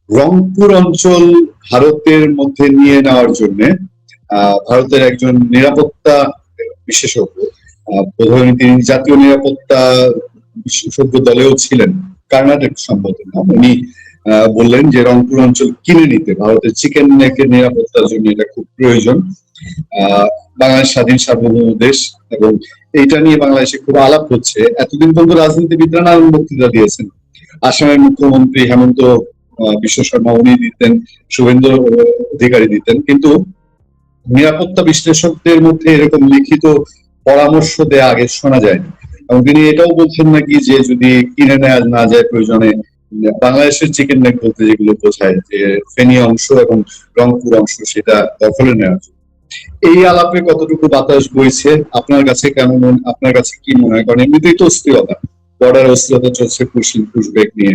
রংপুর অঞ্চল ভারতের মধ্যে নিয়ে নেওয়ার জন্য ভারতের একজন নিরাপত্তা বিশেষজ্ঞ, প্রধানমন্ত্রী তিনি জাতীয় নিরাপত্তা বিশেষজ্ঞ দলেও ছিলেন, কর্ণাটক সম্ভবত নাম, উনি বললেন যে রংপুর অঞ্চল কিনে নিতে ভারতের চিকেন নেকের নিরাপত্তার জন্য এটা খুব প্রয়োজন। বাংলাদেশ স্বাধীন সার্বভৌম দেশ এবং এইটা নিয়ে বাংলাদেশে খুব আলাপ হচ্ছে। এতদিন পর্যন্ত রাজনীতিবিদরা নানান বক্তৃতা দিয়েছেন। আসামের মুখ্যমন্ত্রী হেমন্ত বিশ্ব শর্মা উনি দিতেন, শুভেন্দু অধিকারী দিতেন, কিন্তু নিরাপত্তা বিশ্লেষকদের মধ্যে এরকম লিখিত পরামর্শ দেয়া আগে শোনা যায়নি। এবং তিনি এটাও বলছেন নাকি যে যদি কিনে নেওয়া না যায় প্রয়োজনে বাংলাদেশের চিকেন নেক বলতে যেগুলো বোঝায় যে ফেনী অংশ এবং রংপুর অংশ সেটা দখলে নেওয়ার জন্য। এই আলাপে কতটুকু বাতাস বইছে আপনার কাছে কেমন, আপনার কাছে কি মনে হয়? কারণ এমনিতেই তো অস্থিরতা, বর্ডার অস্থিরতা চলছে পুশব্যাক নিয়ে,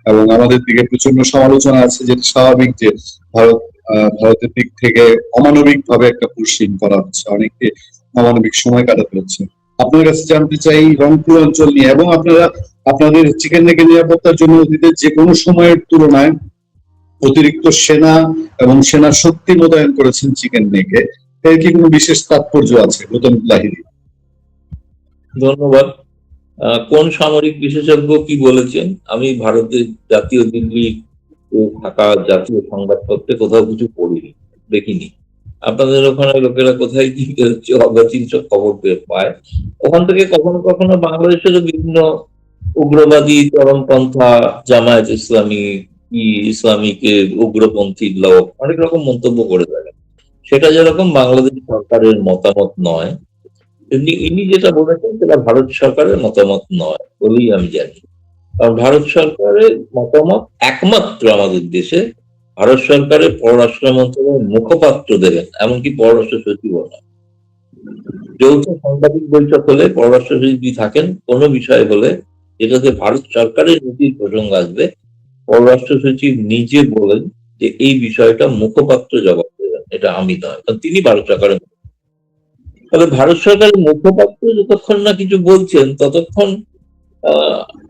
এবং আমাদের দিকে প্রচন্ড সমালোচনা আছে, যেটা স্বাভাবিক যে ভারতের দিক থেকে অমানবিক ভাবে একটা পুশিং করা হচ্ছে, অনেককে অমানবিক সময় কাটাতে হচ্ছে। আপনার কাছে জানতে চাই রংপুর অঞ্চল নিয়ে, এবং আপনারা আপনাদের চিকেন নেকের নিরাপত্তার জন্য অতীতের যে কোনো সময়ের তুলনায় অতিরিক্ত সেনা এবং সেনা শক্তি মোতায়েন করেছেন চিকেন নেকে, এর কি কোনো বিশেষ তাৎপর্য আছে? গৌতম লাহিড়ী। ধন্যবাদ। কোন সামরিক বিশেষজ্ঞ কি বলেছেন? আমি ভারতের জাতীয় দিল্লি থাকা জাতীয় সংবাদপত্রে কোথাও কিছু পড়িনি, দেখিনি। আপনাদের ওখানে লোকেরা কোথায় কি অবাচিত খবর পায়, ওখান থেকে কখনো কখনো বাংলাদেশেরও বিভিন্ন উগ্রবাদী চরমপন্থা, জামায়াত ইসলামী, ইসলামিক উগ্রপন্থী লোক অনেক রকম মন্তব্য করে থাকে। সেটা যেরকম বাংলাদেশ সরকারের মতামত নয়, ইনি যেটা বলেছেন সেটা ভারত সরকারের মতামত নয় বলেই আমি জানি। কারণ ভারত সরকারের মতামত একমাত্র আমাদের দেশে ভারত সরকারের পররাষ্ট্র মন্ত্রণালয়ের মুখপাত্র দেবেন, এমনকি পররাষ্ট্র সচিব না। যৌথ সাংবাদিক বৈঠক হলে পররাষ্ট্র সচিব থাকেন, কোনো বিষয় হলে যেটাতে ভারত সরকারের নীতির প্রসঙ্গ আসবে, পররাষ্ট্র সচিব নিজে বলেন যে এই বিষয়টা মুখপাত্র জবাব দেবেন, এটা আমি নয়, কারণ তিনি ভারত সরকারের। তবে ভারত সরকারের মুখপাত্র যতক্ষণ না কিছু বলছেন ততক্ষণ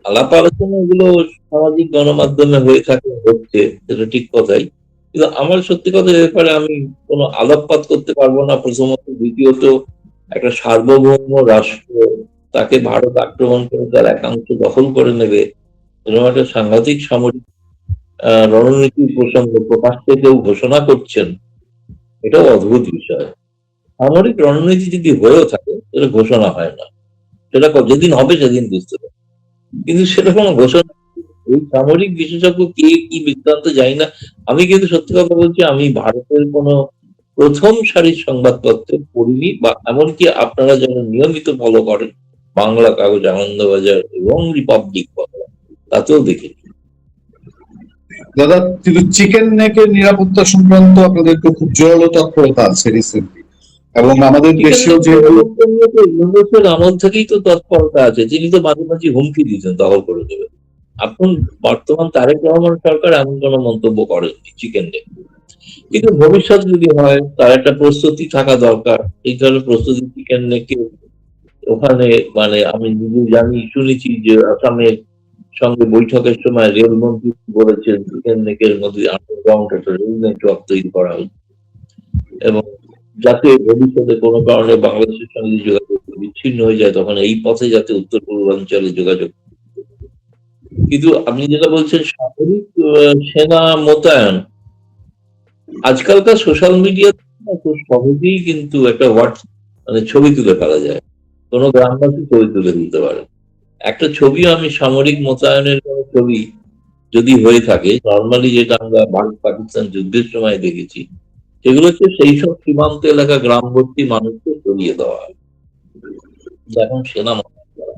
আলাপ আলোচনা এগুলো সামাজিক গণমাধ্যমে হয়ে থাকে, হচ্ছে, সেটা ঠিক কথাই। কিন্তু আমার সত্যি কথা ব্যাপারে আমি কোনো আলোকপাত করতে পারবো না, প্রথমত। দ্বিতীয়ত, একটা সার্বভৌম রাষ্ট্র, তাকে ভারত আক্রমণ করে তার একাংশ দখল করে নেবে, এরকম একটা সাংঘাতিক সামরিক রণনীতির প্রসঙ্গে প্রকাশ্যে কেউ ঘোষণা করছেন, এটাও অদ্ভুত বিষয়। সামরিক রণনীতি যদি হয়েও থাকে সেটা ঘোষণা হয় না, সেটা যেদিন হবে সেদিন বুঝতে পারে, কিন্তু সেটা কোনো ঘোষণা। এই সামরিক বিশেষজ্ঞ কে কি বৃত্তান্ত জানি না। আমি কিন্তু সত্যি কথা বলছি, আমি ভারতের কোনো প্রথম সারির সংবাদপত্র পড়িনি, বা এমনকি আপনারা যারা নিয়মিত ফলো করেন বাংলা কাগজ, আনন্দবাজার এবং রিপাবলিক বাংলা, তাতেও দেখিনি। দাদা, কিন্তু চিকেন নেকের নিরাপত্তা সংক্রান্ত আপনাদের তো খুব জোরালো তৎপরতা আছে রিসেন্টলি, এবং আমাদের দেশেও যে আমল থেকেই তো তৎপরতা আছে। তিনি তো মাঝে মাঝে হুমকি দিয়েছেন দখল করে দেবে। এখন বর্তমান তারেক রহমান সরকার এমন কোন মন্তব্য করেননি চিকেন নেক, কিন্তু ভবিষ্যৎ যদি হয় তার একটা প্রস্তুতি থাকা দরকার। এই ধরনের প্রস্তুতি চিকেন নেকে ওখানে, মানে আমি নিজে জানি, শুনেছি যে আসামের সঙ্গে বৈঠকের সময় রেলমন্ত্রী বলেছেন চিকেন নেকের মধ্যে আন্ডারগ্রাউন্ড একটা রেল নেটওয়ার্ক তৈরি করা হয়েছে, এবং যাতে ভবিষ্যতে কোনো কারণে বাংলাদেশের সঙ্গে যোগাযোগ বিচ্ছিন্ন হয়ে যায় তখন এই পথে যাতে উত্তর পূর্বাঞ্চলে যোগাযোগ। কিন্তু আপনি যেটা বলছেন সামরিক সেনা মোতায়েন, আজকালকার সোশ্যাল মিডিয়া খুব সহজেই কিন্তু একটা মানে ছবি তুলে ফেলা যায়, কোনো গ্রামবাসী ছবি তুলে দিতে পারে। একটা ছবি, আমি সামরিক মোতায়েনের ছবি যদি হয়ে থাকে, নর্মালি যেটা আমরা ভারত পাকিস্তান যুদ্ধের সময় দেখেছি, সেগুলো হচ্ছে সেই সব সীমান্ত এলাকা গ্রামবর্তী মানুষকে সরিয়ে দেওয়া হয়, এখন সেনা মোতায়েন করা।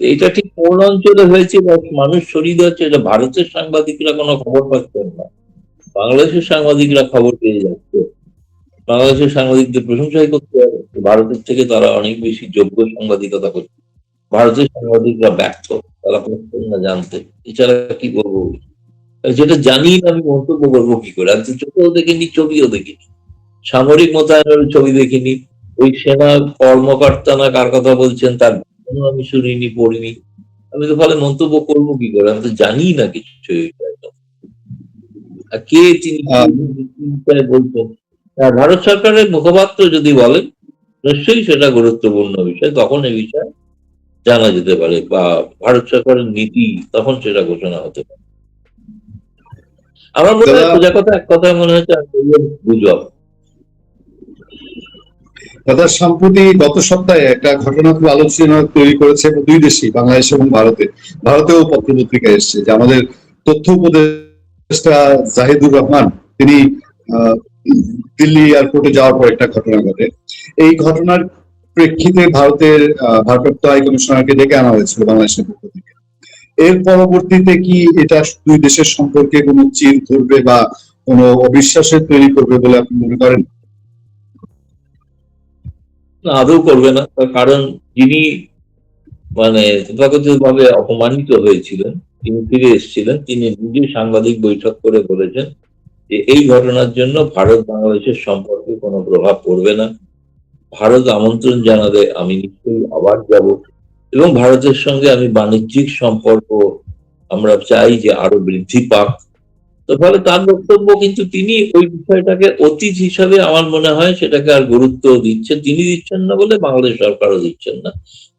এটা ঠিক কোন অঞ্চলে হয়েছে বা মানুষ সরিয়ে দেওয়া হচ্ছে, এটা ভারতের সাংবাদিকরা কোনো খবর পাচ্ছেন না, বাংলাদেশের সাংবাদিকরা খবর পেয়ে যাচ্ছে। বাংলাদেশের সাংবাদিকদের প্রশংসাই করতে হবে, ভারতের থেকে তারা অনেক বেশি যোগ্য সাংবাদিকতা করছে। ভারতের সাংবাদিকরা ব্যর্থ, তারা পারছেন না জানতে। এছাড়া কি বলবো, যেটা জানি না আমি মন্তব্য করবো কি করে? আমি তো চোখেও দেখিনি, ছবিও দেখিনি, সামরিক মোতায়েনের ছবি দেখিনি, ওই সেনা কর্মকর্তা না কার কথা বলছেন তার আমি শুনিনি, পড়িনি। আমি তো ফলে মন্তব্য করবো কি করে? আমি তো জানি না কিছু। আর কে তিনি কি বিষয়ে বলছেন, ভারত সরকারের মুখপাত্র যদি বলেন নিশ্চয়ই সেটা গুরুত্বপূর্ণ বিষয়, তখন এই বিষয়ে জানা যেতে পারে, বা ভারত সরকারের নীতি তখন সেটা ঘোষণা হতে পারে। আমার মনে হয় দাদা, সোজা কথা এক কথায় মনে হচ্ছে গুজব। দাদা, সম্প্রতি গত সপ্তাহে একটা ঘটনা খুব আলোচনা তৈরি করেছে দুই দেশই, বাংলাদেশ এবং ভারতে। ভারতেও পত্রপত্রিকা এসেছে যে আমাদের তথ্য উপদেষ্টা জাহিদুর রহমান, তিনি আহ, দিল্লি এয়ারপোর্টে যাওয়ার পর একটা ঘটনা ঘটে। এই ঘটনার প্রেক্ষিতে ভারতের ভারপ্রাপ্ত হাই কমিশনারকে ডেকে আনা হয়েছিল বাংলাদেশের পক্ষ থেকে। এর পরবর্তীতে কি এটা দুই দেশের সম্পর্কে কোনো চির ধরবে বা কোনো অবিশ্বাসের তৈরি করবে বলে আপনি মনে করেন? না, আদৌ করবে না, তার কারণ যিনি মানে তথাকথিত ভাবে অপমানিত হয়েছিলেন, তিনি ফিরে এসেছিলেন, তিনি নিজে সাংবাদিক বৈঠক করে বলেছেন যে এই ঘটনার জন্য ভারত বাংলাদেশের সম্পর্কে কোনো প্রভাব পড়বে না। ভারত আমন্ত্রণ জানালে আমি নিশ্চয়ই আবার যাব, এবং ভারতের সঙ্গে আমি বাণিজ্যিক সম্পর্ক আমরা চাই যে আরো বৃদ্ধি পাক। তো ফলে তার বক্তব্য, কিন্তু তিনি ওই বিষয়টাকে অতীত হিসাবে আমার মনে হয় সেটাকে আর গুরুত্ব দিচ্ছেন, তিনি দিচ্ছেন না বলে বাংলাদেশ সরকারও দিচ্ছেন না।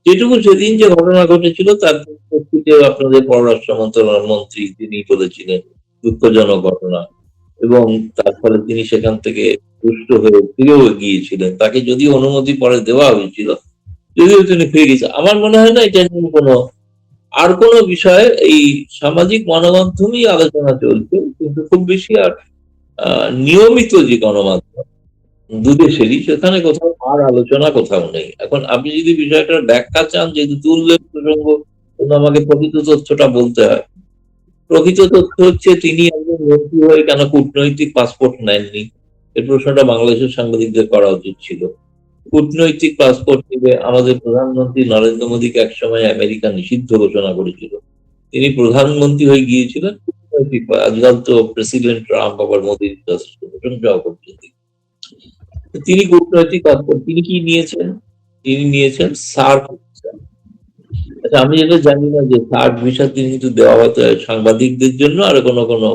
যেটুকু সেদিন যে ঘটনা ঘটেছিল তার পরিপ্রেক্ষিতে আপনাদের পররাষ্ট্র মন্ত্রণালয় মন্ত্রী তিনি বলেছিলেন দুঃখজনক ঘটনা, এবং তার ফলে তিনি সেখান থেকে রুষ্ট হয়ে ফিরেও গিয়েছিলেন, তাকে যদিও অনুমতি পরে দেওয়া হয়েছিল, যদিও তিনি ফিরে গেছে। আমার মনে হয় না এটা নিয়ে কোনো আর কোনো বিষয়ে এই সামাজিক গণমাধ্যমেই আলোচনা চলছে, কিন্তু খুব বেশি আর নিয়মিত যে গণমাধ্যম দুদেশেরই, সেখানে কোথাও আর আলোচনা কোথাও নেই। এখন আপনি যদি বিষয়টার ব্যাখ্যা চান, যেহেতু তুললেন প্রসঙ্গ, কিন্তু আমাকে প্রকৃত তথ্যটা বলতে হয়। প্রকৃত তথ্য হচ্ছে তিনি একজন মন্ত্রী হয়ে কেন কূটনৈতিক পাসপোর্ট নেননি, এই প্রশ্নটা বাংলাদেশের সাংবাদিকদের করা উচিত ছিল। কূটনৈতিক পাসপোর্ট নিবে আমাদের প্রধানমন্ত্রী নরেন্দ্র মোদীকে একসময় আমেরিকা নিষিদ্ধ ঘোষণা করেছিল, তিনি প্রধানমন্ত্রী হয়ে গিয়েছিলেন কূটনৈতিক, আজকাল তো প্রেসিডেন্ট ট্রাম্প আবার মোদীর যথেষ্ট প্রশংসাও করছেন। তিনি কূটনৈতিক পাসপোর্ট তিনি কি নিয়েছেন? তিনি নিয়েছেন সার্ক ভিসা। আচ্ছা, আমি যেটা জানি না যে সার্ক ভিসা তিনি কিন্তু দেওয়া হতো সাংবাদিকদের জন্য, আর কোনো কোনো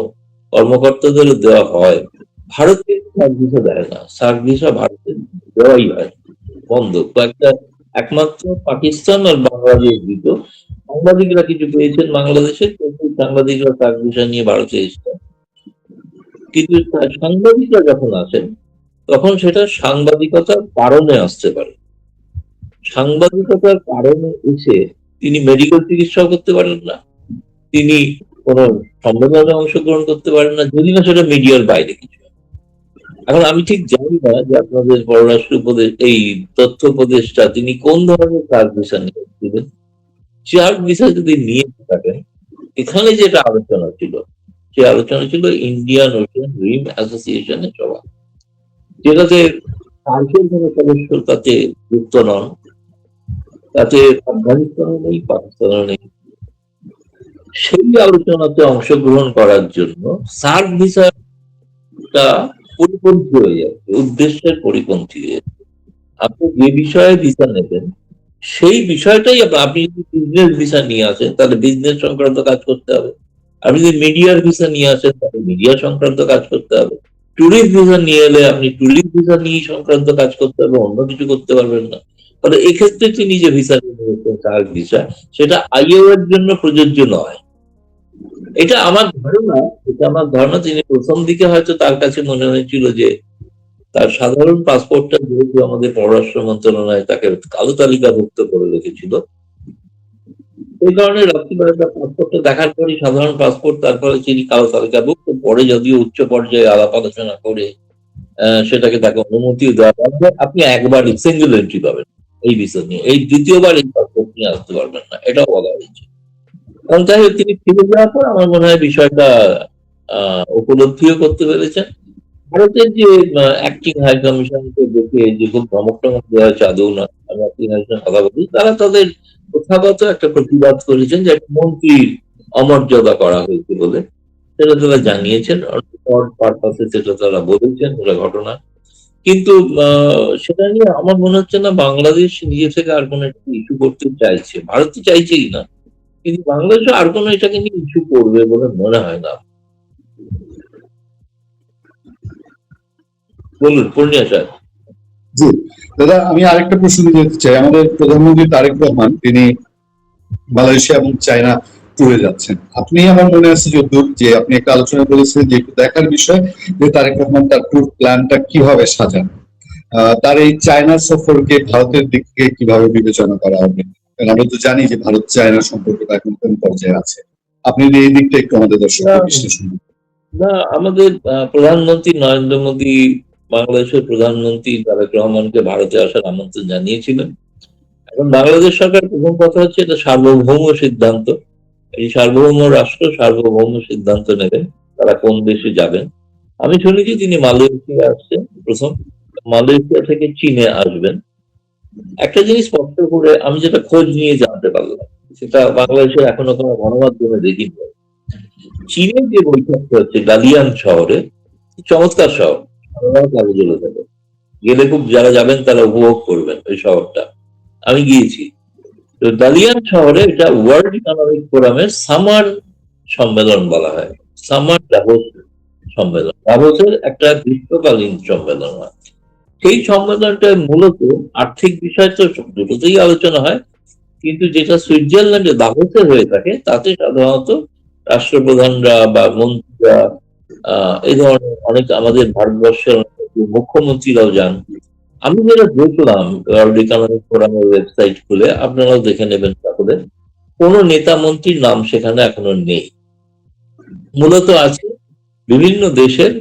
কর্মকর্তাদেরও দেওয়া হয়। ভারত কিন্তু সার্ক ভিসা দেয় না, সার্ক ভিসা ভারতে দেওয়াই হয়, বন্ধ। কয়েকটা একমাত্র পাকিস্তান আর বাংলাদেশ দিত। সাংবাদিকরা কিছু পেয়েছেন বাংলাদেশে, কিন্তু সাংবাদিকরা সার্ক ভিসা নিয়ে ভারতে এসেছেন। কিন্তু সাংবাদিকরা যখন আসেন তখন সেটা সাংবাদিকতার কারণে আসতে পারে। সাংবাদিকতার কারণে এসে তিনি মেডিকেল চিকিৎসাও করতে পারেন না, তিনি কোন সম্মেলনে অংশগ্রহণ করতে পারেন না, যদি না সেটা মিডিয়ার বাইরে কিছু। এখন আমি ঠিক জানি না যে আপনাদের পররাষ্ট্র উপদেশ এই তথ্য উপদেষ্টা তিনি কোন ধরনের সার্ক ভিসা নিয়েছিলেন। সার্ক ভিসা যদি নিয়ে থাকেন, এখানে যেটা আলোচনা ছিল, সে আলোচনা ছিল ইন্ডিয়ান ওশান রিম অ্যাসোসিয়েশনের সভা, যেটাতে সার্কের কোনো সদস্য তাতে যুক্ত নন, তাতে আফগানিস্তানও নেই, পাকিস্তানও নেই। সেই আলোচনাতে অংশগ্রহণ করার জন্য সার্ক ভিসাটা পরিপন্থী হয়ে যাচ্ছে, উদ্দেশ্যের পরিপন্থী হয়ে যাচ্ছে। আপনি যে বিষয়ে ভিসা নেবেন সেই বিষয়টাই, আপনি যদি বিজনেস ভিসা নিয়ে আসেন তাহলে বিজনেস সংক্রান্ত কাজ করতে হবে, আপনি যদি মিডিয়ার ভিসা নিয়ে আসেন তাহলে মিডিয়া সংক্রান্ত কাজ করতে হবে, ট্যুরিস্ট ভিসা নিয়ে এলে আপনি ট্যুরিস্ট ভিসা নিয়ে সংক্রান্ত কাজ করতে হবে, অন্য কিছু করতে পারবেন না। ফলে এক্ষেত্রে তিনি যে ভিসা নিয়েছেন সার্ক ভিসা, সেটা আইও এর জন্য প্রযোজ্য নয়। এটা আমার ধারণা, তিনি প্রথম দিকে হয়তো তার কাছে মনে হয়েছিল যে তার সাধারণ পাসপোর্টটা যেহেতু আমাদের পররাষ্ট্র মন্ত্রণালয় তাকে কালো তালিকাভুক্ত করে রেখেছিল, এই কারণে রাত্রিবেলাটা পাসপোর্টটা দেখার পরই সাধারণ পাসপোর্ট, তারপরে তিনি কালো তালিকাভুক্ত, পরে যদিও উচ্চ পর্যায়ে আলাপ আলোচনা করে সেটাকে তাকে অনুমতিও দেওয়া হবে। আপনি একবার সিঙ্গেল এন্ট্রি পাবেন এই বিষয় নিয়ে, এই দ্বিতীয়বার এই পাসপোর্ট নিয়ে আসতে পারবেন না, এটাও বলা হয়েছে। কারণ যাই হোক, তিনি ফিরে যাওয়ার পর আমার মনে হয় বিষয়টা উপলব্ধিও করতে পেরেছেন। ভারতের যে অ্যাক্টিং হাই কমিশনকে দেখে যে খুব ধমক টমক দেওয়া হয়েছে, আদৌ না, আমি অ্যাক্টিং হাই কমিশনের কথা বলি, তারা তাদের প্রথাগত একটা প্রতিবাদ করেছেন যে একটা মন্ত্রীর অমর্যাদা করা হয়েছে বলে, সেটা তারা জানিয়েছেন, পারপাসে সেটা তারা বলেছেন, ওটা ঘটনা। কিন্তু সেটা নিয়ে আমার মনে হচ্ছে না বাংলাদেশ নিজে থেকে আর কোনো একটা ইস্যু করতে চাইছে, ভারত তো চাইছেই না, কিন্তু বাংলাদেশ আর কোনো এটাকে নিয়ে ইস্যু করবে বলে মনে হয় না। বলুন পূর্ণিয়া স্যার। জি দাদা, আমি আরেকটা প্রশ্ন যেতে চাই। আমাদের প্রধানমন্ত্রী তারেক রহমান তিনি মালয়েশিয়া এবং চায়না ট্যুরে যাচ্ছেন। আপনি, আমার মনে আছে যতদূর যে আপনি একটা আলোচনা বলেছেন যে একটু দেখার বিষয় যে তারেক রহমান তার ট্যুর প্ল্যানটা কিভাবে সাজান। তার এই চায়না সফরকে ভারতের দিক থেকে কিভাবে বিবেচনা করা হবে, কারণ আমরা তো জানি যে ভারত চায়না সম্পর্কটা এখন কোন পর্যায়ে আছে। আপনি যদি এই দিকটা একটু আমাদের দর্শকদের বিশ্লেষণ করুন। না, আমাদের প্রধানমন্ত্রী নরেন্দ্র মোদী বাংলাদেশের প্রধানমন্ত্রী তারেক রহমানকে ভারতে আসার আমন্ত্রণ জানিয়েছিলেন। এখন বাংলাদেশ সরকার প্রথম কথা হচ্ছে এটা সার্বভৌম সিদ্ধান্ত। এই সার্বভৌম রাষ্ট্র সার্বভৌম সিদ্ধান্ত নেবেন তারা কোন দেশে যাবেন। আমি শুনেছি তিনি মালয়েশিয়া আসছেন প্রথম, মালয়েশিয়া থেকে চীনে আসবেন। একটা জিনিস স্পষ্ট করে আমি যেটা খোঁজ নিয়ে জানতে পারলাম, সেটা বাংলাদেশের এখনো কোনো গণমাধ্যমে দেখিনি। চীনের যে বৈঠকটা হচ্ছে দালিয়ান শহরে, চমৎকার শহর, কাগজগুলো থাকে, গেলে খুব যারা যাবেন তারা উপভোগ করবেন ওই শহরটা। আমি গিয়েছি। তো দালিয়ান শহরে এটা ওয়ার্ল্ড ইকোনমিক ফোরামের সামার সম্মেলন বলা হয়, সামার ডাভোস সম্মেলন, ডাভোসের একটা গ্রীষ্মকালীন সম্মেলন হয়। সেই সম্মেলনটায় মূলত আর্থিক বিষয় তো দুটোতেই আলোচনা হয়, কিন্তু যেটা সুইজারল্যান্ডে দাভোসে হয়ে থাকে তাতে সাধারণত রাষ্ট্রপ্রধানরা বা মন্ত্রীরা, এই ধরনের অনেক আমাদের ভারতবর্ষের মুখ্যমন্ত্রীরাও যান। আমি যেটা দেখলাম ওয়ার্ল্ড ইকোনমিক ফোরামের ওয়েবসাইট খুলে, আপনারাও দেখে নেবেন তাহলে, কোনো নেতা মন্ত্রীর নাম সেখানে এখনো নেই। মূলত আছে বিভিন্ন দেশের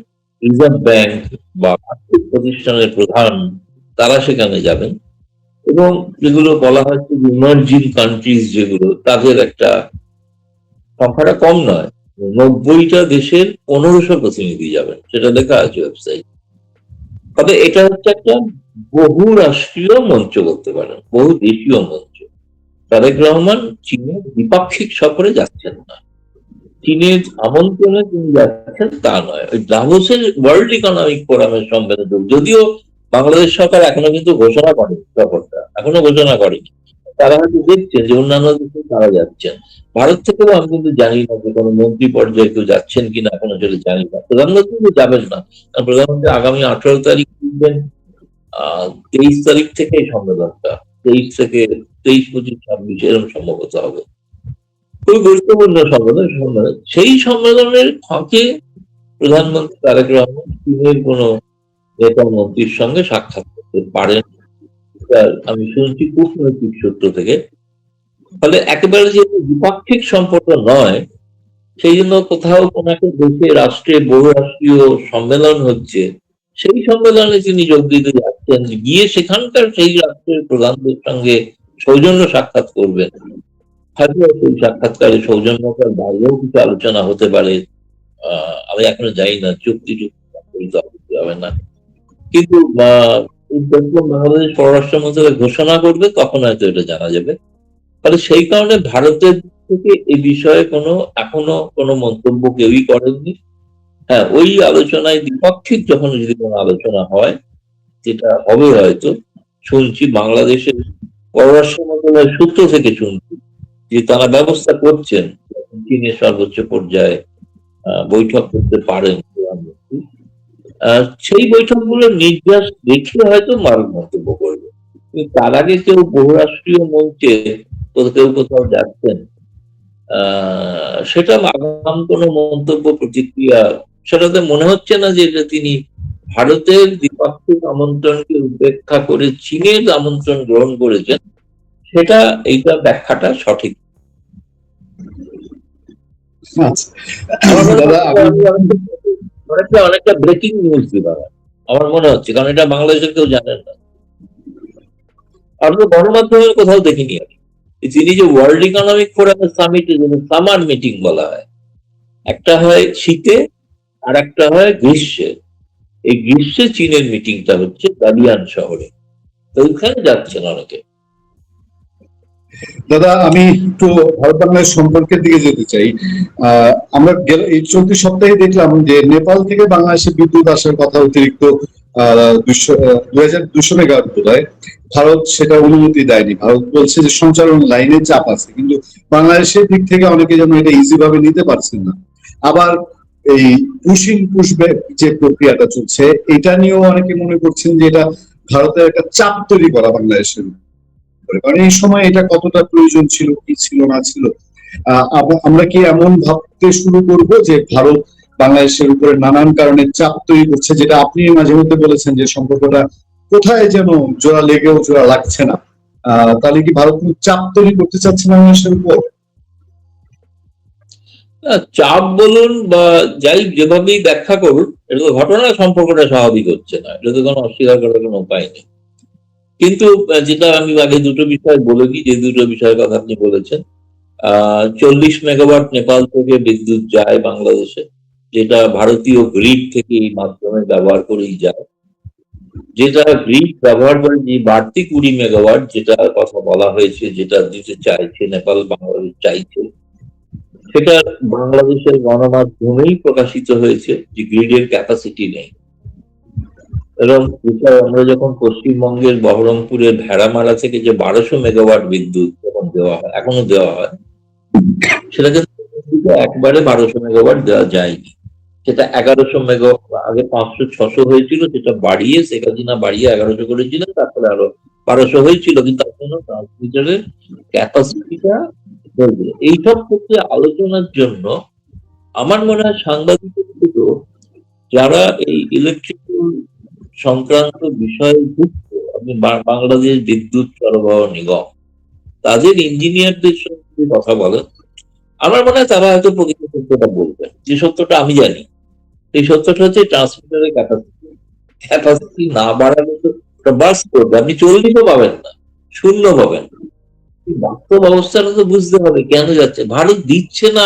রিজার্ভ ব্যাংক বা আর্থিক প্রতিষ্ঠানের প্রধান, তারা সেখানে যাবেন। এবং যেগুলো বলা হচ্ছে যে ইমার্জিং কান্ট্রিজ, যেগুলো তাদের একটা সংখ্যাটা কম নয়, 90টা দেশের 1500 প্রতিনিধি যাবেন, সেটা লেখা আছে ওয়েবসাইট। তবে এটা হচ্ছে একটা বহু রাষ্ট্রীয় মঞ্চ বলতে পারেন, বহু দেশীয় মঞ্চ। তারেক রহমান চীনের দ্বিপাক্ষিক সফরে যাচ্ছেন না, চীনের আমন্ত্রণে তিনি যাচ্ছেন তা নয়, ওই দাভোসের ওয়ার্ল্ড ইকোনমিক ফোরামের সম্মেলনে যদিও বাংলাদেশ সরকার এখনো কিন্তু ঘোষণা করেনি, সফরটা এখনো ঘোষণা করেনি। তারা হয়তো দেখছেন যে অন্যান্য দেশে তারা যাচ্ছেন। ভারত থেকেও আমি কিন্তু জানি না যে কোনো মন্ত্রী পর্যায়ে কেউ যাচ্ছেন কিনা, এখনো সেটা জানি না। প্রধানমন্ত্রী তো যাবেন না, কারণ প্রধানমন্ত্রী আগামী 18 তারিখ 23 তারিখ থেকে এই সম্মেলনটা, 23 থেকে 23, 25, 26 এরকম সম্ভবত হবে। খুবই গুরুত্বপূর্ণ সম্মেলন। সেই সম্মেলনের ফাঁকে প্রধানমন্ত্রী তারেক রহমান চীনের কোন নেতা মন্ত্রীর সঙ্গে সাক্ষাৎ করতে পারেন, আমি শুনছি কূটনৈতিক সূত্র থেকে। ফলে একেবারে যে দ্বিপাক্ষিক সম্পর্ক নয়, সেই জন্য কোথাও কোন একটা দেশে রাষ্ট্রে বহুরাষ্ট্রীয় সম্মেলন হচ্ছে, সেই সম্মেলনে তিনি যোগ দিতে যাচ্ছেন, গিয়ে সেখানকার সেই রাষ্ট্রের প্রধানদের সঙ্গে সৌজন্য সাক্ষাৎ করবেন। হয়তো সেই সাক্ষাৎকারে সৌজন্যতার বাইরেও কিছু আলোচনা হতে পারে, আমি এখনো জানি না, চুক্তি চুক্তি হবে না, কিন্তু যখন বাংলাদেশ পররাষ্ট্র মন্ত্রণালয় ঘোষণা করবে তখন হয়তো এটা জানা যাবে। ফলে সেই কারণে ভারতের থেকে এই বিষয়ে এখনো কোনো মন্তব্য কেউই করেননি। হ্যাঁ, ওই আলোচনায় দ্বিপাক্ষিক যখন যদি কোনো আলোচনা হয়, যেটা হবে হয়তো, শুনছি বাংলাদেশের পররাষ্ট্র মন্ত্রণালয়ের সূত্র থেকে শুনছি যে তারা ব্যবস্থা করছেন চীনের সর্বোচ্চ পর্যায়ে বৈঠক করতে পারেন প্রধানমন্ত্রী। সেই বৈঠকগুলোর নির্যাস দেখে হয়তো মন্তব্য করবে, কিন্তু তার আগে কেউ বহুরাষ্ট্রীয় মঞ্চে কেউ কোথাও যাচ্ছেন, সেটা আগাম কোনো মন্তব্য প্রতিক্রিয়া, সেটাতে মনে হচ্ছে না যে এটা তিনি ভারতের দ্বিপাক্ষিক আমন্ত্রণকে উপেক্ষা করে চীনের আমন্ত্রণ গ্রহণ করেছেন, সেটা এইটা ব্যাখ্যাটা সঠিক। অনেকটা ব্রেকিং নিউজ দিলাম আমার মনে হচ্ছে, কারণ এটা বাংলাদেশের কেউ জানেন না, আর গণমাধ্যমের কোথাও দেখিনি আমি। তিনি যে ওয়ার্ল্ড ইকোনমিক ফোরামের সামিট, সামার মিটিং বলা হয়, একটা হয় শীতে আর একটা হয় গ্রীষ্মে। এই গ্রীষ্মে চীনের মিটিংটা হচ্ছে দালিয়ান শহরে, তো ওইখানে যাচ্ছেন অনেকে। দাদা, আমি একটু ভারত বাংলাদেশ সম্পর্কের দিকে যেতে চাই। আমরা এই চলতি সপ্তাহে দেখলাম যে নেপাল থেকে বাংলাদেশে বিদ্যুৎ আসার কথা, অতিরিক্ত 2200 মেগাওয়াট বোধ হয়। ভারত সেটা অনুমতি দেয়নি। ভারত বলছে যে সঞ্চালন লাইনে চাপ আছে, কিন্তু বাংলাদেশের দিক থেকে অনেকে যেন এটা ইজি ভাবে নিতে পারছেন না। আবার এই পুশব্যাক যে প্রক্রিয়াটা চলছে, এটা নিয়েও অনেকে মনে করছেন যে এটা ভারতের একটা চাপ তৈরি করা বাংলাদেশের উপরে। কারণ এই সময় এটা কতটা প্রয়োজন ছিল, কি ছিল না ছিল। আমরা কি এমন ভাবতে শুরু করব যে ভারত বাংলাদেশের উপরে নানান কারণে চাপ তৈরি করছে, যেটা আপনি মাঝে মধ্যে বলেছেন যে সম্পর্কটা কোথায় যেন জোড়া লেগেও জোড়া লাগছে না। তাহলে কি ভারত চাপ তৈরি করতে চাচ্ছে বাংলাদেশের উপর? চাপ বলুন বা যাই যেভাবেই ব্যাখ্যা করুন, এটা তো ঘটনা, সম্পর্কটা স্বাভাবিক হচ্ছে না, এটা তো কোনো অস্বীকার করার কোনো উপায় নেই। কিন্তু যেটা আমি আগে দুটো বিষয় বলে দিই, যে দুটো বিষয়ের কথা আপনি বলেছেন। 40 মেগাওয়াট নেপাল থেকে বিদ্যুৎ যায় বাংলাদেশে, যেটা ভারতীয় গ্রিড থেকে এই মাধ্যমে ব্যবহার করেই যায়। যেটা গ্রিড ব্যবহার করে যে বাড়তি 20 মেগাওয়াট যেটার কথা বলা হয়েছে, যেটা দিতে চাইছে নেপাল, বাংলাদেশ চাইছে, সেটা বাংলাদেশের গণমাধ্যমেই প্রকাশিত হয়েছে যে গ্রিডের ক্যাপাসিটি নেই। এবং আমরা যখন পশ্চিমবঙ্গের বহরমপুরের ভেড়ামারা থেকে যে 1200 মেগাওয়াট বিদ্যুৎ যখন দেওয়া হয়, এখনো দেওয়া হয়, সেটা কিন্তু একবারে 1200 মেগাওয়াট দেওয়া যায়নি। সেটা 1100 মেগাওয়াট, আগে 500-600 হয়েছিল, সেটা বাড়িয়ে শেখ হাসিনা বাড়িয়ে 1100 করেছিলেন, তারপরে আরো 1200 হয়েছিল, কিন্তু তার জন্য ট্রান্সমিটারের ক্যাপাসিটিটা বলবে। এইসব ক্ষেত্রে আলোচনার জন্য আমার মনে হয় সাংবাদিকদের থেকে যারা এই ইলেকট্রিক্যাল সংক্রান্ত বিষয়ে যুক্ত, আপনি বাংলাদেশ বিদ্যুৎ সরবরাহ নিগম, তাদের ইঞ্জিনিয়ারদের সঙ্গে কথা বলেন, আমার মনে হয় তারা হয়তো প্রকৃত সত্যটা বলবেন। যে সত্যটা আমি জানি, এই সত্যটা হচ্ছে ট্রান্সমিটারের ক্যাপাসিটি না বাড়ালে তো বার্স্ট করবে, আপনি 40ও পাবেন না, 0 পাবেন। বাস্তব অবস্থাটা তো বুঝতে হবে কেন যাচ্ছে। ভারত দিচ্ছে না,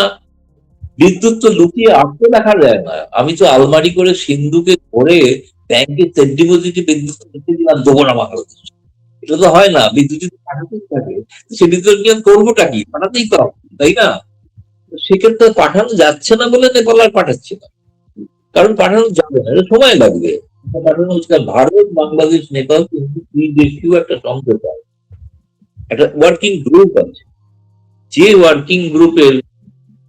বিদ্যুৎ তো লুকিয়ে আসতে দেখা যায় না। আমি তো আলমারি করে সিন্ধুকে ভরে ব্যাংকে সেফ ডিপোজিটে বিদ্যুৎ রেখে দিলাম, দেবো না বাংলাদেশ। এটা তো হয় না, বিদ্যুৎ যদি পাঠাতেই থাকে, সে বিদ্যুৎ নিয়ে করবোটা কি? পাঠাতেই তো হবে, তাই না? সেক্ষেত্রে পাঠানো যাচ্ছে না বলে নেপাল আর পাঠাচ্ছে না, কারণ পাঠানো যাবে না, এটা সময় লাগবে। পাঠানো হচ্ছে ভারত, বাংলাদেশ, নেপাল কিন্তু দুই দেশীয় একটা সমঝোতা, একটা ওয়ার্কিং গ্রুপ আছে। যে ওয়ার্কিং গ্রুপের,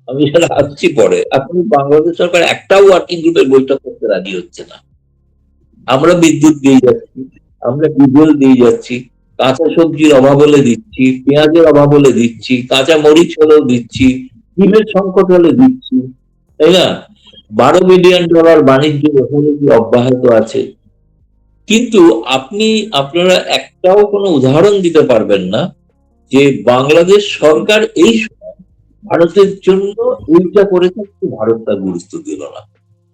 আমি সেটা আসছি পরে, আপনি বাংলাদেশ সরকার একটাও ওয়ার্কিং গ্রুপের বৈঠক করতে রাজি হচ্ছে না। আমরা বিদ্যুৎ দিয়ে যাচ্ছি, আমরা ডিজেল দিয়ে যাচ্ছি, কাঁচা সবজির অভাব হলে দিচ্ছি, পেঁয়াজের অভাব হলে দিচ্ছি, কাঁচা মরিচ হলেও দিচ্ছি, ডিমের সংকট হলে দিচ্ছি, তাই না? $12 বিলিয়ন বাণিজ্য যথারীতি অব্যাহত আছে। কিন্তু আপনারা একটাও কোনো উদাহরণ দিতে পারবেন না যে বাংলাদেশ সরকার এই সময় ভারতের জন্য এইটা করেছে, ভারত তার গুরুত্ব দিল না।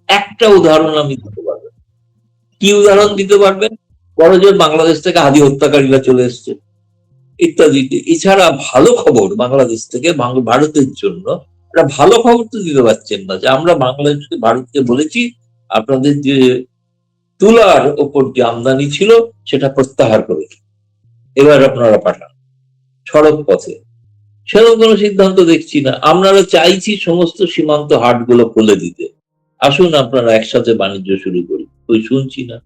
একটা উদাহরণ আমি দিতে পারবেন। কি উদাহরণ দিতে পারবেন? বড় যে বাংলাদেশ থেকে হাদি হত্যাকারীরা চলে এসছে, ইত্যাদি। এছাড়া ভালো খবর বাংলাদেশ থেকে ভারতের জন্য একটা ভালো খবর তো দিতে পারছেন না, যে আমরা বাংলাদেশকে, ভারতকে বলেছি আপনাদের যে তুলার ওপর যে আমদানি ছিল সেটা প্রত্যাহার করে এবার আপনারা পাঠান সড়ক পথে। সেরকম কোনো সিদ্ধান্ত দেখছি না। আপনারা চাইছি সমস্ত সীমান্ত হাটগুলো খুলে দিতে, আসুন আপনারা একসাথে বাণিজ্য শুরু করি, ওই শুনছি না।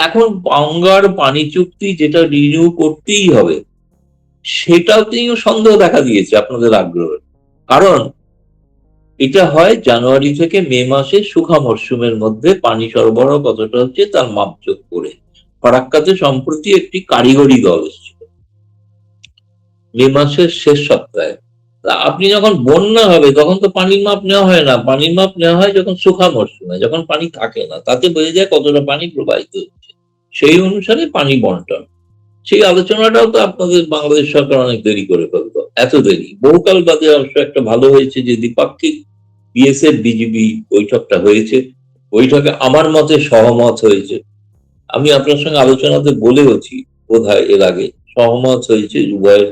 এখন গঙ্গার পানি চুক্তি যেটা রিনিউ করতেই হবে, সেটাতেও সন্দেহ দেখা দিয়েছে আপনাদের আগ্রহ। কারণ এটা হয় জানুয়ারি থেকে মে মাসে শুখা মরশুমের মধ্যে পানি সরবরাহ কতটা হচ্ছে তার মাপযোগ করে। ফারাক্কাতে সম্প্রতি একটি কারিগরি দল এসেছিল মে মাসের শেষ সপ্তাহে। আপনি যখন বন্যা হবে তখন তো পানির মাপ নেওয়া হয় না, পানির মাপ নেওয়া হয় যখন শুখা মরশুমে, যখন পানি থাকে না, তাতে বোঝা যায় কতটা পানি প্রবাহিত হচ্ছে, সেই অনুসারে পানি বন্টন। সেই আলোচনাটাও তো আপনাদের বাংলাদেশ সরকার অনেক দেরি করে ফেলতো, এত দেরি। বহুকাল বাদে অবশ্য একটা ভালো হয়েছে যে দ্বিপাক্ষিক বিএসএফ বিজিবি বৈঠকটা হয়েছে, বৈঠকে আমার মতে সহমত হয়েছে। আমি আপনার সঙ্গে আলোচনাতে বলেওছি বোধহয় এর আগে, সহমত হয়েছে, উভয়ের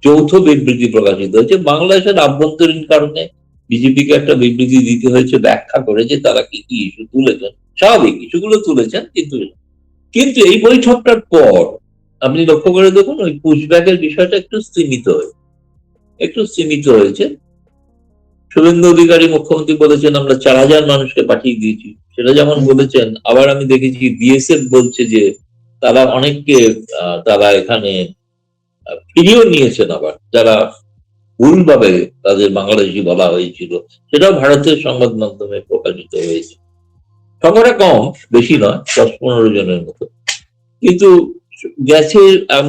যৌথ বিবৃতি প্রকাশিত হয়েছে। বাংলাদেশের আভ্যন্তরীণ কারণে বিজেপিকে একটা বিবৃতি দিতে হয়েছে ব্যাখ্যা করে যে তারা কি কি ইস্যু তুলেছেন, স্বাভাবিক ইস্যুগুলো তুলেছেন। কিন্তু এই বৈঠকটার পর আপনি লক্ষ্য করে দেখুন, ওই পুশব্যাকের বিষয়টা একটু সীমিত হয়েছে। শুভেন্দু অধিকারী মুখ্যমন্ত্রী বলেছেন আমরা 4000 মানুষকে পাঠিয়ে দিয়েছি, সেটা যেমন বলেছেন। আবার আমি দেখেছি বিএসএফ বলছে যে তারা অনেককে তারা এখানে ফিরিয়েও নিয়েছেন, আবার যারা ভুলভাবে তাদের বাংলাদেশি বলা হয়েছিল, সেটাও ভারতের সংবাদ মাধ্যমে প্রকাশিত হয়েছে। সংখ্যাটা কম, বেশি নয়, 10-15 জনের মতো, কিন্তু গেছে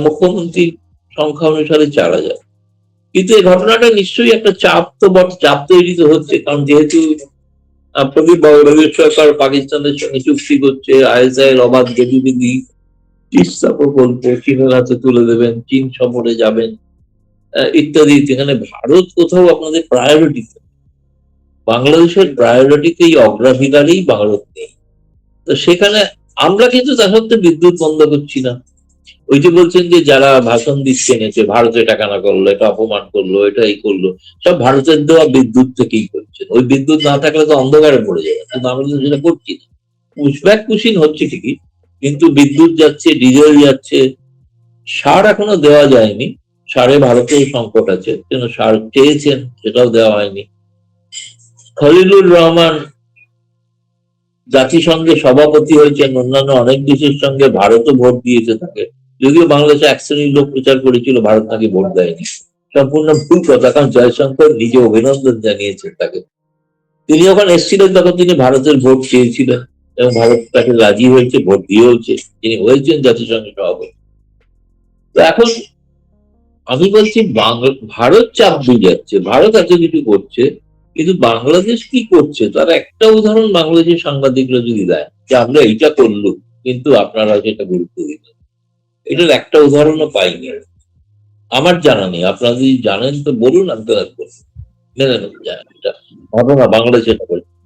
মুখ্যমন্ত্রীর সংখ্যা অনুসারে 4,000। কিন্তু এই ঘটনাটা নিশ্চয়ই একটা চাপ তৈরি তো হচ্ছে, কারণ যেহেতু প্রদীপ বাংলাদেশ সরকার পাকিস্তানের সঙ্গে চুক্তি করছে, ISI এর অবাধ গতিবিধি, তিস্তা প্রকল্প চীনের হাতে তুলে দেবেন, চীন সফরে যাবেন, ইত্যাদি। যেখানে ভারত কোথাও আপনাদের প্রায়োরিটি, বাংলাদেশের প্রায়োরিটিতে এই অগ্রাধিকারেই ভারত নেই। তো সেখানে আমরা কিন্তু তা সত্ত্বেও বিদ্যুৎ বন্ধ করছি না। ওই যে বলছেন যে যারা ভাষণ দিচ্ছেন যে ভারত এটা কেন করলো, এটা অপমান করলো, এটা এই করলো, সব ভারতের দেওয়া বিদ্যুৎ থেকেই করছেন। ওই বিদ্যুৎ না থাকলে তো অন্ধকারে পড়ে যাবে, কিন্তু আমরা তো সেটা করছি না। পুশব্যাক পুশিং হচ্ছে ঠিকই, কিন্তু বিদ্যুৎ যাচ্ছে, ডিজেল যাচ্ছে, সার এখনো দেওয়া যায়নি। সারে ভারতেও সংকট আছে, কেন সার চেয়েছেন, সেটাও দেওয়া হয়নি। খলিলুর রহমান জাতিসংঘে সভাপতি হয়েছেন, অন্যান্য অনেক দেশের সঙ্গে ভারতও ভোট দিয়েছে তাকে, যদিও বাংলাদেশে এক শ্রেণীর লোক প্রচার করেছিল ভারত নাকি ভোট দেয়নি। সম্পূর্ণ ভুল কথা, কারণ জয়শঙ্কর নিজে অভিনন্দন জানিয়েছেন তাকে। তিনি যখন এসেছিলেন তখন তিনি ভারতের ভোট চেয়েছিলেন এবং ভারত তাকে রাজি হয়েছে, ভোট দিয়েওছে, তিনি হয়েছেন জাতিসংঘের সভাপতি। তো এখন আমি বলছি ভারত চাপ দিয়ে যাচ্ছে, ভারত এত কিছু করছে, কিন্তু বাংলাদেশ কি করছে তার একটা উদাহরণ বাংলাদেশের সাংবাদিকরা যদি দেয় যে আমরা এইটা করলো কিন্তু আপনারা সেটা গুরুত্ব দিলেন, এটার একটা উদাহরণও পাইনি আমার জানা নেই। আপনারা যদি জানেন তো বলুন, আমি তো এটা ঘটনা বাংলাদেশে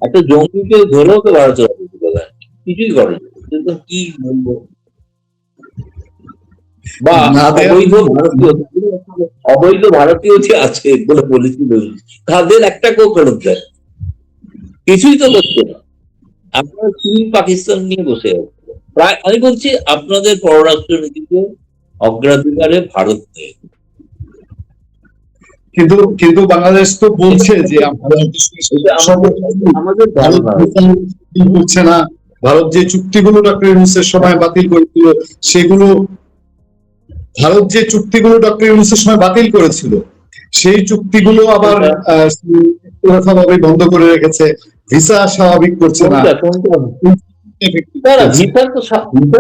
একটা জঙ্গিকে ধরেও তো ভারতের কিছুই করেন, কিন্তু কি বলবো। বা অবৈধ ভারতীয় যে আছে বলে বলেছিল, তাদের একটা কেউ ফেরত দেয়, কিছুই তো করছে না। আপনারা চীন পাকিস্তান নিয়ে বসে আছে। প্রায় আমি বলছি আপনাদের পররাষ্ট্রনীতিতে অগ্রাধিকারে ভারত নেই। কিন্তু কিন্তু বাংলাদেশ তো বলছে যে আমাদের করছে না। ভারত যে চুক্তিগুলো ডক্টর ইউনূসের সময় বাতিল করেছিল, সেগুলো ভারত যে চুক্তিগুলো ডক্টর ইউনূসের সময় বাতিল করেছিল, সেই চুক্তিগুলো আবার ভাবে বন্ধ করে রেখেছে, ভিসা স্বাভাবিক করছে না। ভিসার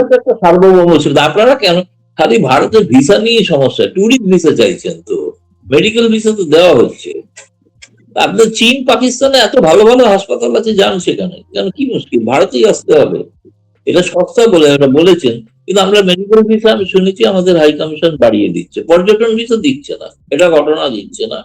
তো একটা সার্বভৌম ছিল। আপনারা কেন খালি ভারতের ভিসা নিয়ে সমস্যা, ট্যুরিস্ট ভিসা চাইছেন, তো মেডিকেল ভিসা তো দেওয়া হচ্ছে। আপনার চীন পাকিস্তানে এত ভালো ভালো হাসপাতাল আছে, যান সেখানে, কেন কি মুশকিল, ভারতেই আসতে হবে, এটা সস্তা বলে এটা বলেছেন। কিন্তু আমরা মেডিকেল ভিসা আমি শুনেছি আমাদের হাই কমিশন বাড়িয়ে দিচ্ছে, পর্যটন ভিসা দিচ্ছে না, এটা ঘটনা দিচ্ছে না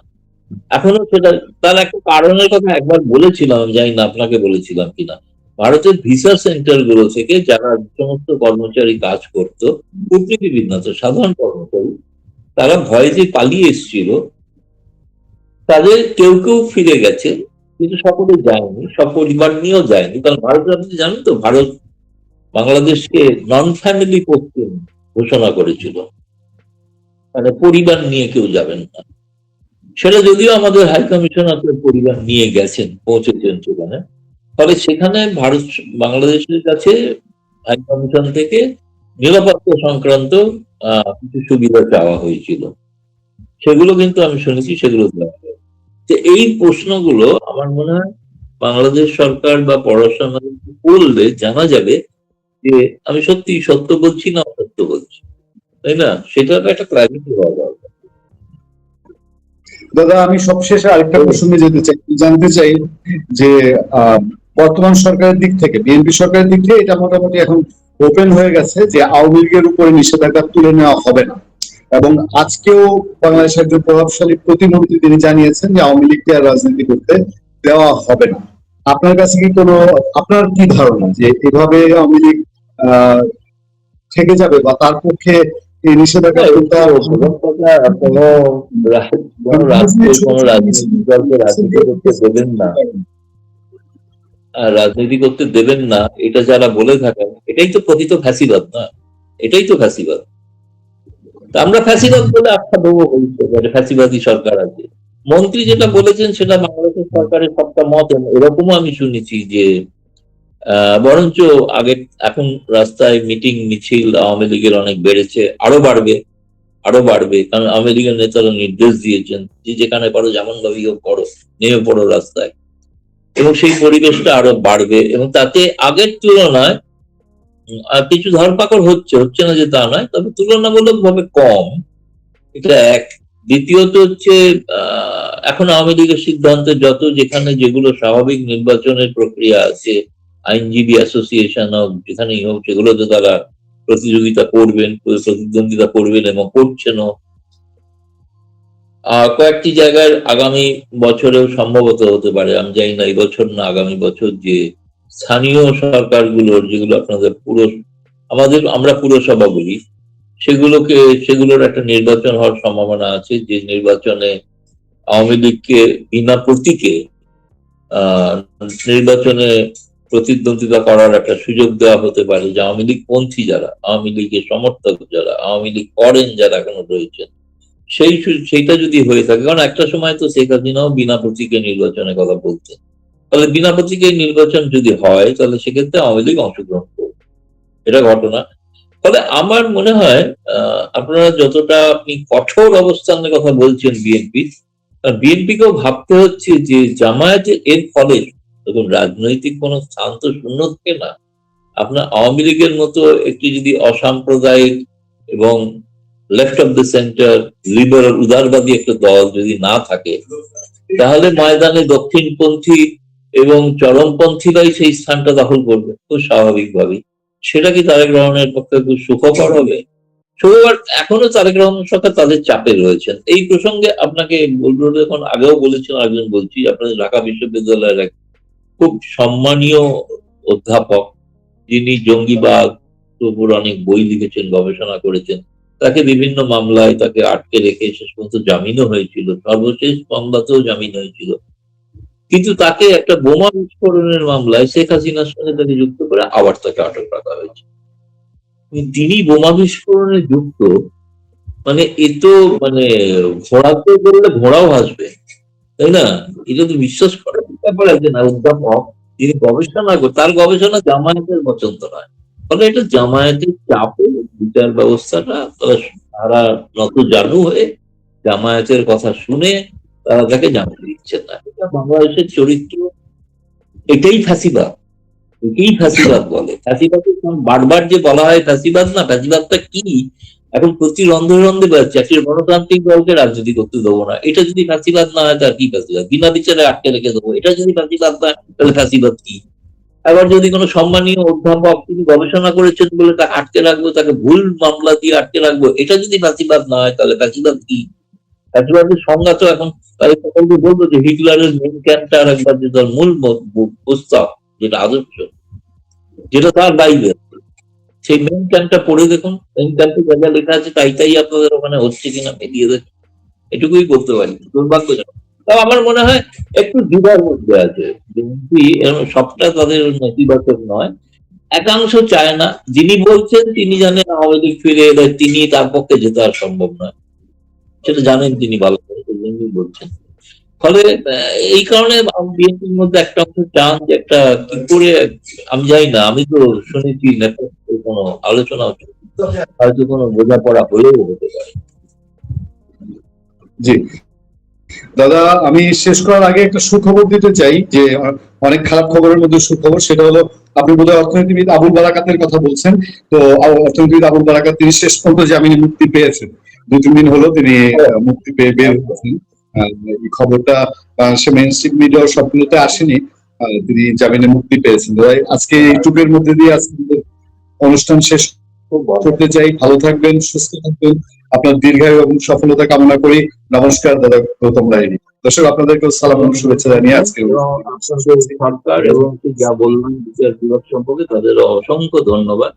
এখনো। সেটা তার একটা কারণের কথা একবার বলেছিলাম, আমি জানি না আপনাকে বলেছিলাম কিনা। ভারতের ভিসা সেন্টার গুলো থেকে যারা সমস্ত কর্মচারী কাজ করতো, কূটনীতিবিদ না তো সাধারণ কর্মচারী, তারা ভয়ে যে পালিয়ে এসেছিল, তাদের কেউ কেউ ফিরে গেছে, কিন্তু সকলে যায়নি, সব পরিবার নিয়েও যায়নি। কারণ ভারতের, আপনি জানেন তো, ভারত বাংলাদেশকে নন ফ্যামিলি পোস্টিং ঘোষণা করেছিল, মানে পরিবার নিয়ে কেউ যাবেন না। সেটা যদিও আমাদের হাই কমিশনার পরিবার নিয়ে গেছেন, পৌঁছেছেন সেখানে, ফলে সেখানে ভারত বাংলাদেশের কাছে হাই কমিশন থেকে নিরাপত্তা সংক্রান্ত কিছু সুবিধা চাওয়া হয়েছিল, সেগুলো কিন্তু আমি শুনেছি সেগুলো দেওয়া হয়। তো এই প্রশ্নগুলো আমার মনে হয় বাংলাদেশ সরকার বা পড়াশোনা করলে জানা যাবে যে আমি সত্যি সত্য বলছি না অসত্য বলছি, তাই না? সেটা একটা ক্লারিটি হওয়া দরকার। দাদা, আমি সবশেষে আরেকটা প্রসঙ্গে জানতে চাই যে বর্তমান সরকারের দিক থেকে, বিএনপি সরকারের দিক থেকে এটা মোটামুটি এখন ওপেন হয়ে গেছে যে আওয়ামী লীগের উপরে নিষেধাজ্ঞা তুলে নেওয়া হবে না, এবং আজকেও বাংলাদেশের একজন প্রভাবশালী প্রতিমন্ত্রী তিনি জানিয়েছেন যে আওয়ামী লীগকে আর রাজনীতি করতে দেওয়া হবে না। আপনার কাছে কি আপনার কি ধারণা যে এভাবে আওয়ামী লীগ থেকে যাবে, বা তার পক্ষে এই নিষেধাজ্ঞা রাজনীতি করতে দেবেন না, এটা যারা বলে থাকেন, এটাই তো প্রকৃত ফ্যাসিবাদ না, এটাই তো ফ্যাসিবাদ। আমরা ফ্যাসিবাদ বলে আখ্যা দেবো, ফ্যাসিবাদী সরকার আছে। মন্ত্রী যেটা বলেছেন সেটা বাংলাদেশের সরকারের সবটা মত, এরকমও আমি শুনেছি যে বরঞ্চ আগে এখন রাস্তায় মিটিং মিছিল আওয়ামী লীগের অনেক বেড়েছে, আরো বাড়বে, আরো বাড়বে, কারণ আমেরিকান নেতারা নির্দেশ দিয়েছেন যে যেখানে পারো যেমন ভাবেই হোক করো, নেমে পড়ো রাস্তায়, এবং সেই পরিবেশটা আরো বাড়বে। এবং তাতে আগের তুলনায় কিছু ধরপাকড় হচ্ছে, হচ্ছে না যে তা নয়, তবে তুলনামূলক ভাবে কম, এটা এক। দ্বিতীয়ত হচ্ছে এখন আওয়ামী লীগের সিদ্ধান্তে যত যেখানে যেগুলো স্বাভাবিক নির্বাচনের প্রক্রিয়া আছে, আইনজীবী অ্যাসোসিয়েশন হোক যেখানেই হোক, সেগুলোতে তারা প্রতিযোগিতা করবেন, প্রতিদ্বন্দ্বিতা করবেন এবং করছেনও। কয়েকটি জায়গায় আগামী বছরেও সম্ভবত হতে পারে, আমি জানি না এই বছর না আগামী বছর, যে স্থানীয় সরকারগুলোর, যেগুলো আপনাদের আমরা পুরসভা বলি, সেগুলোর একটা নির্বাচন হওয়ার সম্ভাবনা আছে, যে নির্বাচনে আওয়ামী লীগকে বিনা প্রতীকে নির্বাচনে প্রতিদ্বন্দ্বিতা করার একটা সুযোগ দেওয়া হতে পারে, যে আওয়ামী লীগ পন্থী যারা, আওয়ামী লীগের সমর্থক যারা, আওয়ামী লীগ করেন যারা এখনো রয়েছেন, সেইটা যদি হয়ে থাকে। কারণ একটা সময় তো শেখ হাসিনাও বিনা প্রতীকে নির্বাচনের কথা বলতেন, তাহলে বিনা প্রতীকে নির্বাচন যদি হয় তাহলে সেক্ষেত্রে আওয়ামী লীগ অংশগ্রহণ করবে, এটা ঘটনা। ফলে আমার মনে হয় আপনারা যতটা আপনি কঠোর অবস্থানের কথা বলছেন বিএনপিকেও ভাবতে হচ্ছে যে জামায়াতের এর ফলে, দেখুন রাজনৈতিক কোন স্থান তো শূন্য থাকে না। আপনার আওয়ামী লীগের মতো একটি যদি অসাম্প্রদায়িক এবং left of the centre liberal উদারবাদী একটা দল যদি না থাকে, তাহলে ময়দানে দক্ষিণপন্থী এবং চরমপন্থীরাই সেই স্থানটা দখল করবে খুব স্বাভাবিকভাবেই। সেটা কি তারেক রহমানের পক্ষে খুব সুখকর হবে? সুখকর এখনো তারেক রহমান সরকার তাদের চাপে রয়েছেন। এই প্রসঙ্গে আপনাকে বলবো, যখন আগেও বলেছেন, একজন বলছি, আপনাদের ঢাকা বিশ্ববিদ্যালয়ের এক খুব সম্মানীয় অধ্যাপক, যিনি জঙ্গিবাদ উপর অনেক বই লিখেছেন, গবেষণা করেছেন, তাকে বিভিন্ন মামলায় তাকে আটকে রেখে শেষ পর্যন্ত জামিনও হয়েছিল, সর্বশেষ মামলাতেও জামিন হয়েছিল। কিন্তু তাকে একটা বোমা বিস্ফোরণের মামলায় শেখ হাসিনার সঙ্গে তাকে যুক্ত করে আবার তাকে আটক রাখা হয়েছে। তিনি বোমা বিস্ফোরণে যুক্ত, মানে এ তো মানে ঘোড়াতে বললে ঘোড়াও হাসবে, তাই না? এটা তো বিশ্বাস করার ব্যাপার। একজন অধ্যাপক যিনি গবেষণা করে, তার গবেষণা জামায়াতের পছন্দ নয়, ফলে এটা জামায়াতের চাপে বিচার ব্যবস্থাটা তারা নত জানু হয়ে জামায়াতের কথা শুনে তারা তাকে জামিন দিচ্ছেন না। এটা বাংলাদেশের চরিত্র, এটাই ফ্যাসিবাদ, এটাই ফ্যাসিবাদ বলে। ফ্যাসিবাদ বারবার যে বলা হয় ফ্যাসিবাদ না, ফ্যাসিবাদটা কি এখন প্রতি রন্ধে রন্ধে বেড়াচ্ছে, একটি গণতান্ত্রিক দলকে রাজনীতি করতে দেবো না, এটা যদি ফ্যাসিবাদ না হয় তার কি ফ্যাসিবাদ? বিনা বিচারে আটকে রেখে দেবো, এটা যদি ফ্যাসিবাদ না হয় তাহলে ফ্যাসিবাদ কি? আবার যদি কোনো সম্মানীয় অধ্যাপক তিনি গবেষণা করেছেন বলে তাকে আটকে রাখবো, তাকে ভুল মামলা দিয়ে আটকে রাখবো, এটা যদি ফ্যাসিবাদ না হয় তাহলে ফ্যাসিবাদ কি? ফ্যাসিবাদের সংজ্ঞা তো এখন তাদের সকলকে বলবো যে হিটলারের মেইন ক্যাম্পটা আর একবার, যে তার মূল প্রস্তাব, যেটা আদর্শ, যেটা তার বাইবেল, সেই মেইন ক্যাম্পটা পড়ে দেখুন। মেইন ক্যাম্পে যা যা লেখা আছে তাই আপনাদের ওখানে হচ্ছে কিনা মিলিয়ে দেখুন, এটুকুই বলতে পারি। দুর্ভাগ্যজনক। তাও আমার মনে হয় একটু দ্বিধার মধ্যে আছে, সবটা তাদের নেতিবাচক নয়। একাংশ চায় না, যিনি বলছেন তিনি জানেন আওয়ামী লীগ ফিরে এলে তিনি, তার পক্ষে যেতে আর সম্ভব নয়, সেটা জানেন তিনি ভালো করে, বলছেন। ফলে এই কারণে বিএনপির মধ্যে একটা অংশ চান যে একটা কি করে, আমি জানি না, আমি তো শুনেছি নেতৃত্বের কোনো আলোচনা হচ্ছে, হয়তো কোনো বোঝাপড়া হলেও হতে পারে। জি দাদা, আমি শেষ করার আগে একটা সুখবর দিতে চাই, যে অনেক খারাপ খবরের মধ্যে সুখবর, সেটা হলো আপনি বোধহয় অর্থনীতিবিদ আবুল বারাকাতের কথা বলছেন। তো অর্থনীতিবিদ আবুল বারাকাত তিনি শেষ পর্যন্ত জামিনে মুক্তি পেয়েছেন, 2-3 দিন হলো তিনি মুক্তি পেয়ে বের হয়েছেন। এই খবরটা সে মেইনস্ট্রিম মিডিয়া সবগুলোতে আসেনি, তিনি জামিনে মুক্তি পেয়েছেন। আজকে ইউটিউবের মধ্যে দিয়ে আজকে অনুষ্ঠান শেষ করতে চাই। ভালো থাকবেন, সুস্থ থাকবেন, আপনার দীর্ঘায়ু এবং সফলতা কামনা করি। নমস্কার দাদা গৌতম রায়নি। দর্শক আপনাদেরকেও সালাম এবং শুভেচ্ছা জানিয়ে আজকে সরকার এবং যা বললেন বিচার বিভাগ সম্পর্কে তাদের অসংখ্য ধন্যবাদ।